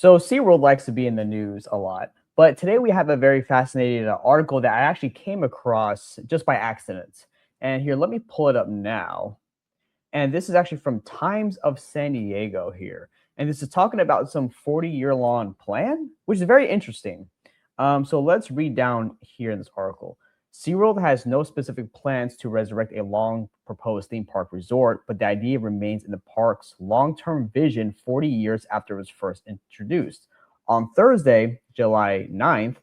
So SeaWorld likes to be in the news a lot, but today we have a very fascinating article that I actually came across just by accident. And here, let me pull it up now. And this is actually from Times of San Diego here. And this is talking about some 40-year long plan, which is very interesting. So let's read down here in this article. SeaWorld has no specific plans to resurrect a long proposed theme park resort, but the idea remains in the park's long term vision 40 years after it was first introduced. On Thursday, July 9th,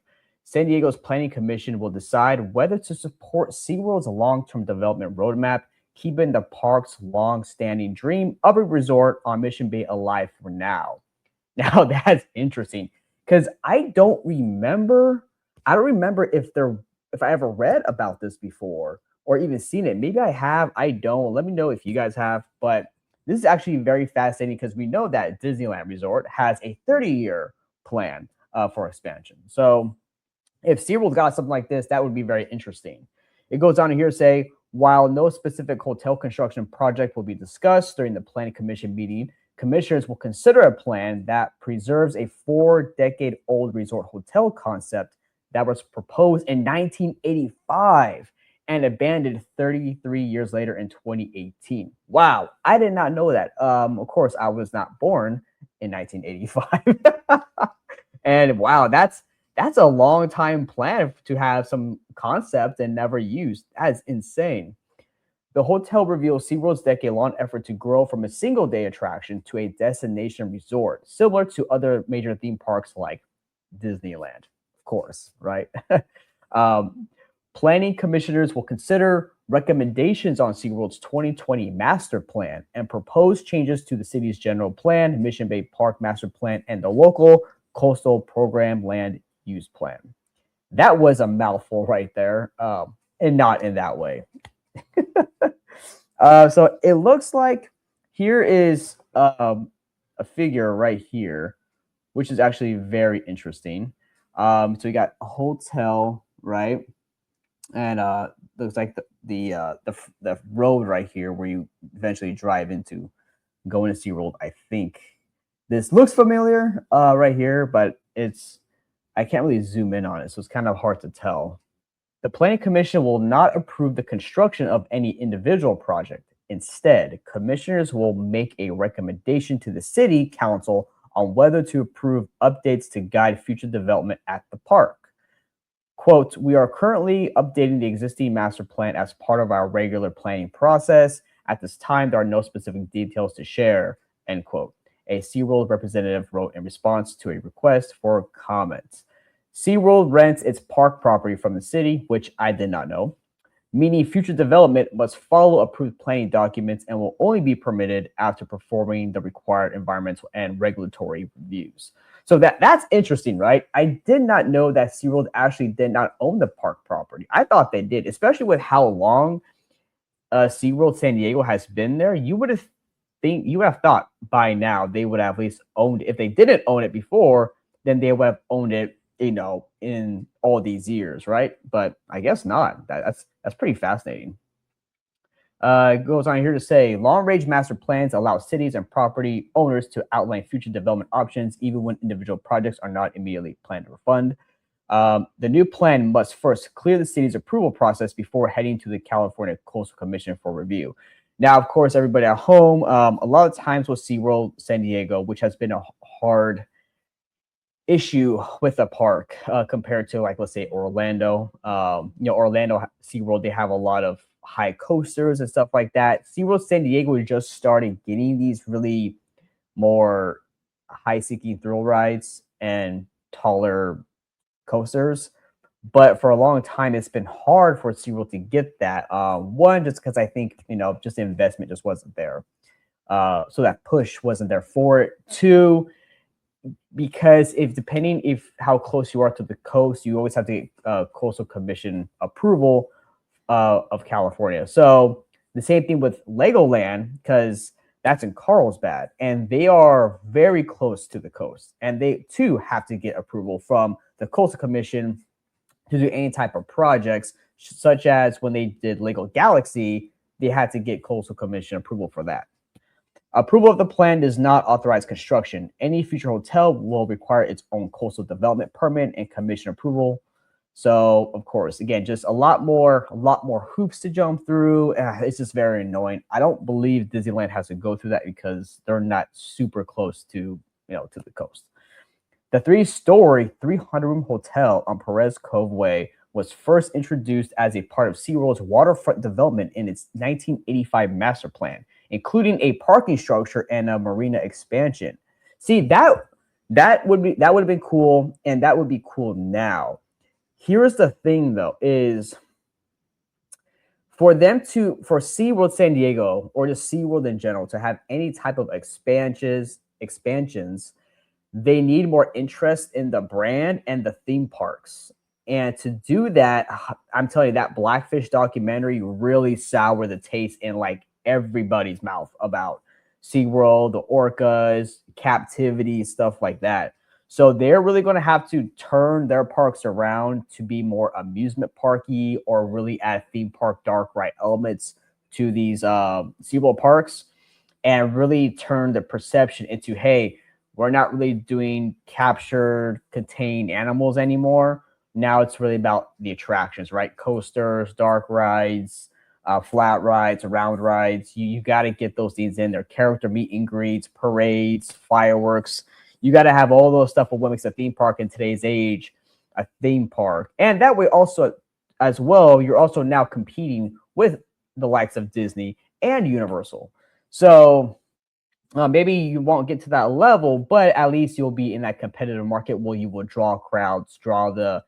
San Diego's Planning Commission will decide whether to support SeaWorld's long term development roadmap, keeping the park's long standing dream of a resort on Mission Bay alive for now. Now that's interesting because I don't remember if I ever read about this before or even seen it. Maybe I have, I don't. Let me know if you guys have. But this is actually very fascinating because we know that Disneyland Resort has a 30-year plan for expansion. So if SeaWorld got something like this, that would be very interesting. It goes on to here say, while no specific hotel construction project will be discussed during the Planning Commission meeting, commissioners will consider a plan that preserves a 4-decade-old resort hotel concept that was proposed in 1985 and abandoned 33 years later in 2018. Wow, I did not know that. Of course, I was not born in 1985. And wow, that's a long time plan to have some concept and never used. That's insane. The hotel reveals SeaWorld's decade-long effort to grow from a single-day attraction to a destination resort, similar to other major theme parks like Disneyland, of course, right? um, Planning commissioners will consider recommendations on SeaWorld's 2020 master plan and propose changes to the city's general plan, Mission Bay Park master plan, and the local coastal program land use plan. That was a mouthful right there, and not in that way. So it looks like here is a figure right here, which is actually very interesting. So you got a hotel, right? And looks like the road right here where you eventually drive into going to SeaWorld. I think this looks familiar right here, but I can't really zoom in on it, so it's kind of hard to tell. The Planning Commission will not approve the construction of any individual project. Instead, commissioners will make a recommendation to the city council on whether to approve updates to guide future development at the park. Quote, we are currently updating the existing master plan as part of our regular planning process. At this time, there are no specific details to share, end quote. A SeaWorld representative wrote in response to a request for comments. SeaWorld rents its park property from the city, which I did not know, meaning future development must follow approved planning documents and will only be permitted after performing the required environmental and regulatory reviews. So that's interesting, right? I did not know that SeaWorld actually did not own the park property. I thought they did, especially with how long SeaWorld San Diego has been there. You would have thought by now they would have at least owned it. If they didn't own it before, then they would have owned it, in all these years, right? But I guess not. That's pretty fascinating. It goes on here to say long-range master plans allow cities and property owners to outline future development options, even when individual projects are not immediately planned or funded. The new plan must first clear the city's approval process before heading to the California Coastal Commission for review. Now, of course, everybody at home, a lot of times with SeaWorld San Diego, which has been a hard issue with the park compared to, like, let's say Orlando. Orlando SeaWorld, they have a lot of high coasters and stuff like that. SeaWorld San Diego is just starting getting these really more high seeking thrill rides and taller coasters. But for a long time, it's been hard for SeaWorld to get that. One, just because I think, just the investment just wasn't there. So that push wasn't there for it. Two, because depending if how close you are to the coast, you always have to get Coastal Commission approval of California. So the same thing with Legoland, because that's in Carlsbad, and they are very close to the coast, and they too have to get approval from the Coastal Commission to do any type of projects, such as when they did Lego Galaxy, they had to get Coastal Commission approval for that. Approval of the plan does not authorize construction. Any future hotel will require its own coastal development permit and commission approval. So, of course, again, just a lot more hoops to jump through. It's just very annoying. I don't believe Disneyland has to go through that because they're not super close to the coast. The three-story, 300-room hotel on Perez Cove Way was first introduced as a part of SeaWorld's waterfront development in its 1985 master plan, including a parking structure and a marina expansion. See, that would have been cool, and that would be cool now. Here's the thing though, is for SeaWorld San Diego or just SeaWorld in general to have any type of expansions, they need more interest in the brand and the theme parks. And to do that, I'm telling you, that Blackfish documentary really soured the taste in like everybody's mouth about SeaWorld, the orcas, captivity, stuff like that. So they're really going to have to turn their parks around to be more amusement parky or really add theme park dark ride elements to these SeaWorld parks and really turn the perception into, hey, we're not really doing captured, contained animals anymore. Now it's really about the attractions, right? Coasters, dark rides, flat rides, round rides. You got to get those things in there. Character meet and greets, parades, fireworks. You got to have all those stuff for what makes a theme park in today's age a theme park. And that way also, as well, you're also now competing with the likes of Disney and Universal. So maybe you won't get to that level, but at least you'll be in that competitive market where you will draw crowds, draw the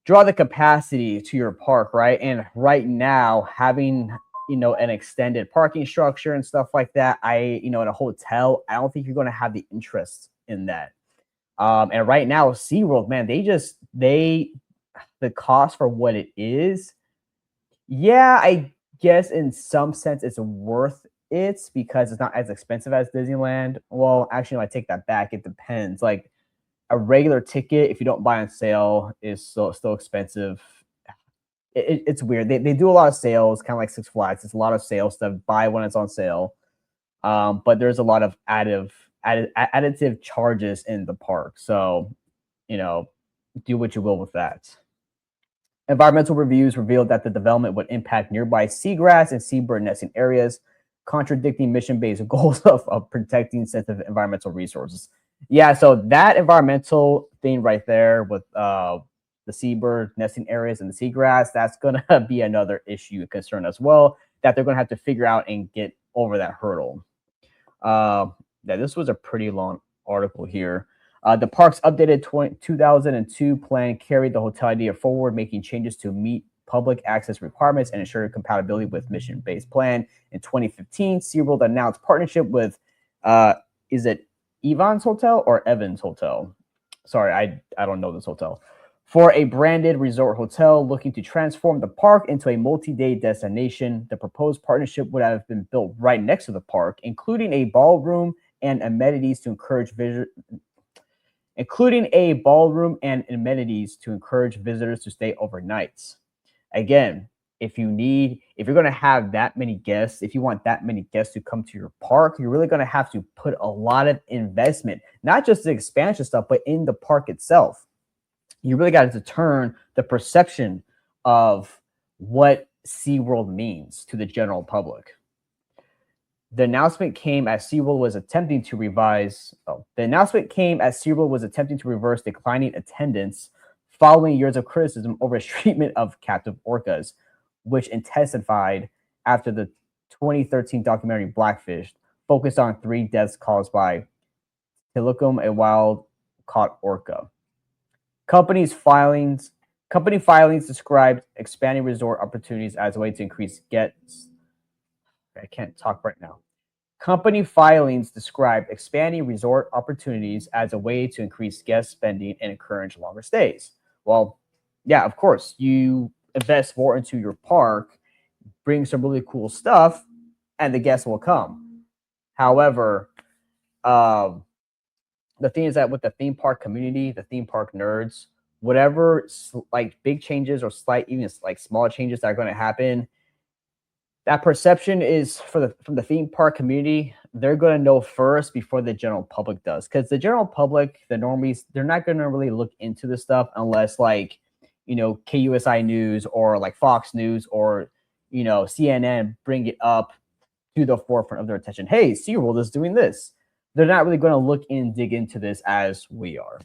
capacity to your park, right? And right now, having an extended parking structure and stuff like that, in a hotel, I don't think you're going to have the interest in that. And right now, SeaWorld, man, the cost for what it is, yeah, I guess in some sense it's worth it because it's not as expensive as Disneyland. Well, actually, no, I take that back. It depends. Like a regular ticket, if you don't buy on sale, is still expensive. It's weird. They do a lot of sales, kind of like Six Flags. It's a lot of sales stuff. Buy when it's on sale. But there's a lot of additive charges in the park. So, you know, do what you will with that. Environmental reviews revealed that the development would impact nearby seagrass and seabird nesting areas, contradicting mission-based goals of protecting sensitive environmental resources. Yeah, so that environmental thing right there with the seabird nesting areas and the seagrass, that's going to be another issue and concern as well that they're going to have to figure out and get over that hurdle. Yeah, this was a pretty long article here. The park's updated 2002 plan carried the hotel idea forward, making changes to meet public access requirements and ensure compatibility with mission-based plan. In 2015, SeaWorld announced partnership with, is it Evans Hotel or Evans Hotel? Sorry, I don't know this hotel. For a branded resort hotel looking to transform the park into a multi-day destination, the proposed partnership would have been built right next to the park, including a ballroom and amenities to encourage visitors to stay overnight. Again, if you're going to have that many guests, if you want that many guests to come to your park, you're really going to have to put a lot of investment, not just the expansion stuff, but in the park itself. You really got to turn the perception of what SeaWorld means to the general public. The announcement came as SeaWorld was attempting to reverse declining attendance following years of criticism over its treatment of captive orcas, which intensified after the 2013 documentary Blackfish focused on 3 deaths caused by Tilikum, a wild-caught orca. Company filings described expanding resort opportunities as a way to increase guests. I can't talk right now. Company filings described expanding resort opportunities as a way to increase guest spending and encourage longer stays. Well, yeah, of course, you invest more into your park, bring some really cool stuff, and the guests will come. However, the thing is that with the theme park community, the theme park nerds, whatever like big changes or even like small changes that are going to happen, that perception is from the theme park community, they're going to know first before the general public does. Because the general public, the normies, they're not going to really look into this stuff unless, like, KUSI News or like Fox News or, CNN bring it up to the forefront of their attention. Hey, SeaWorld is doing this. They're not really going to look in and dig into this as we are.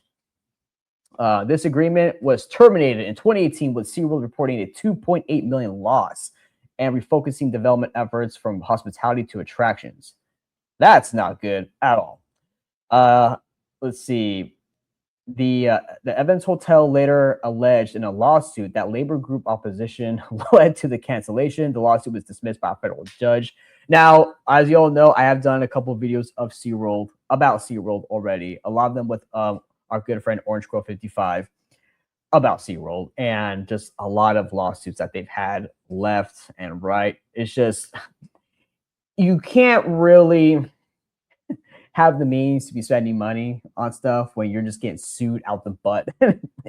This agreement was terminated in 2018 with SeaWorld reporting a $2.8 million loss and refocusing development efforts from hospitality to attractions. That's not good at all. Let's see. The Evans Hotel later alleged in a lawsuit that labor group opposition led to the cancellation. The lawsuit was dismissed by a federal judge. Now, as you all know, I have done a couple of videos of about SeaWorld already. A lot of them with our good friend Orange Crow 55 about SeaWorld, and just a lot of lawsuits that they've had left and right. It's just, you can't really have the means to be spending money on stuff when you're just getting sued out the butt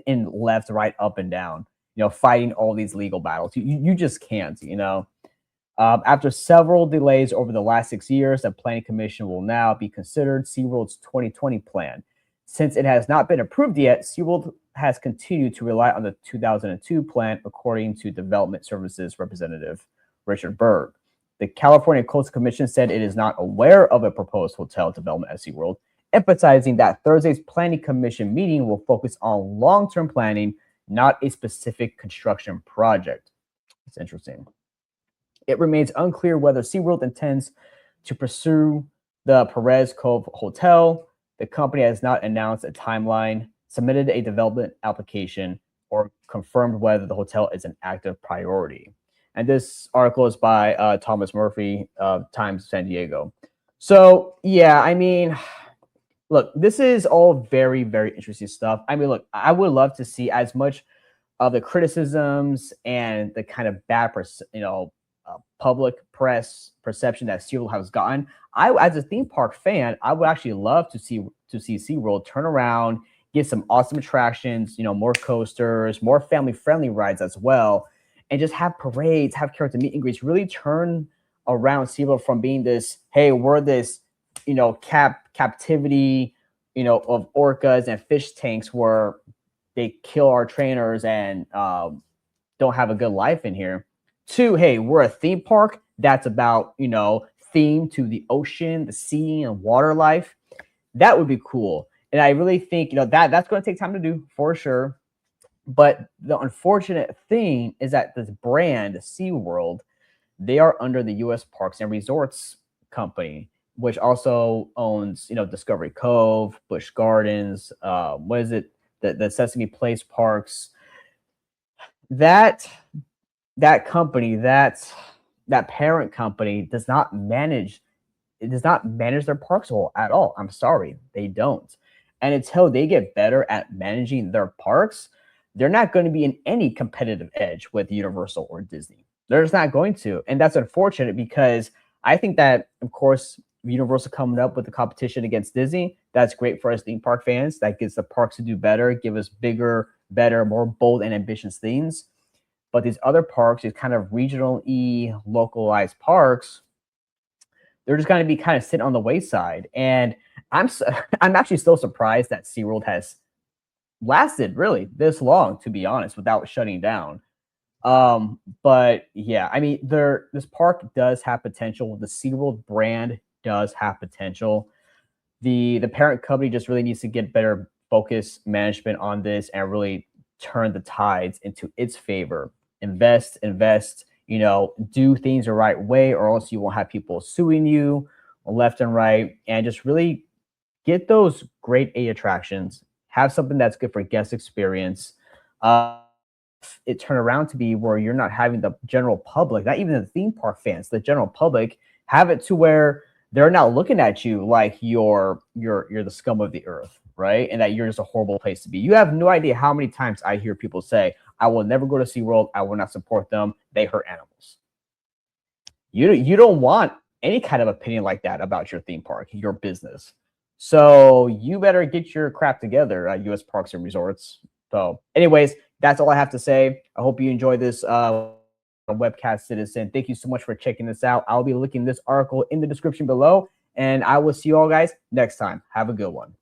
in left, right, up, and down, fighting all these legal battles. You just can't, After several delays over the last 6 years, the Planning Commission will now be considered SeaWorld's 2020 plan. Since it has not been approved yet, SeaWorld has continued to rely on the 2002 plan, according to Development Services Representative Richard Berg. The California Coastal Commission said it is not aware of a proposed hotel development at SeaWorld, emphasizing that Thursday's Planning Commission meeting will focus on long-term planning, not a specific construction project. It's interesting. It remains unclear whether SeaWorld intends to pursue the Perez Cove Hotel. The company has not announced a timeline, submitted a development application, or confirmed whether the hotel is an active priority. And this article is by Thomas Murphy of Times San Diego. So, yeah, I mean, look, this is all very, very interesting stuff. I mean, look, I would love to see as much of the criticisms and the kind of bad, public press perception that SeaWorld has gotten. As a theme park fan, I would actually love to see SeaWorld turn around, get some awesome attractions, more coasters, more family-friendly rides as well, and just have parades, have character meet and greets, really turn around SeaWorld from being this, hey, we're this, captivity, of orcas and fish tanks where they kill our trainers and don't have a good life in here, to, hey, we're a theme park that's about, themed to the ocean, the sea, and water life. That would be cool. And I really think, that's going to take time to do for sure. But the unfortunate thing is that this brand, SeaWorld, they are under the U.S. Parks and Resorts Company, which also owns, Discovery Cove, Busch Gardens, the Sesame Place parks. That company, that parent company does not manage their parks at all. I'm sorry, they don't. And until they get better at managing their parks, they're not going to be in any competitive edge with Universal or Disney. They're just not going to. And that's unfortunate, because I think that, of course, Universal coming up with the competition against Disney, that's great for us theme park fans. That gets the parks to do better, give us bigger, better, more bold and ambitious themes. But these other parks, these kind of regional-y, localized parks, they're just going to be kind of sitting on the wayside. And I'm actually still surprised that SeaWorld has lasted really this long, to be honest, without shutting down. But yeah, I mean, this park does have potential. The SeaWorld brand does have potential. The parent company just really needs to get better focus management on this and really turn the tides into its favor. Invest, do things the right way, or else you won't have people suing you left and right. And just really get those grade A attractions, have something that's good for guest experience. It turn around to be where you're not having the general public, not even the theme park fans, the general public, have it to where they're not looking at you like you're the scum of the earth, right? And that you're just a horrible place to be. You have no idea how many times I hear people say, I will never go to SeaWorld. I will not support them. They hurt animals. You don't want any kind of opinion like that about your theme park, your business. So you better get your crap together at U.S. Parks and Resorts. So anyways, that's all I have to say. I hope you enjoyed this webcast, citizen. Thank you so much for checking this out. I'll be linking this article in the description below. And I will see you all guys next time. Have a good one.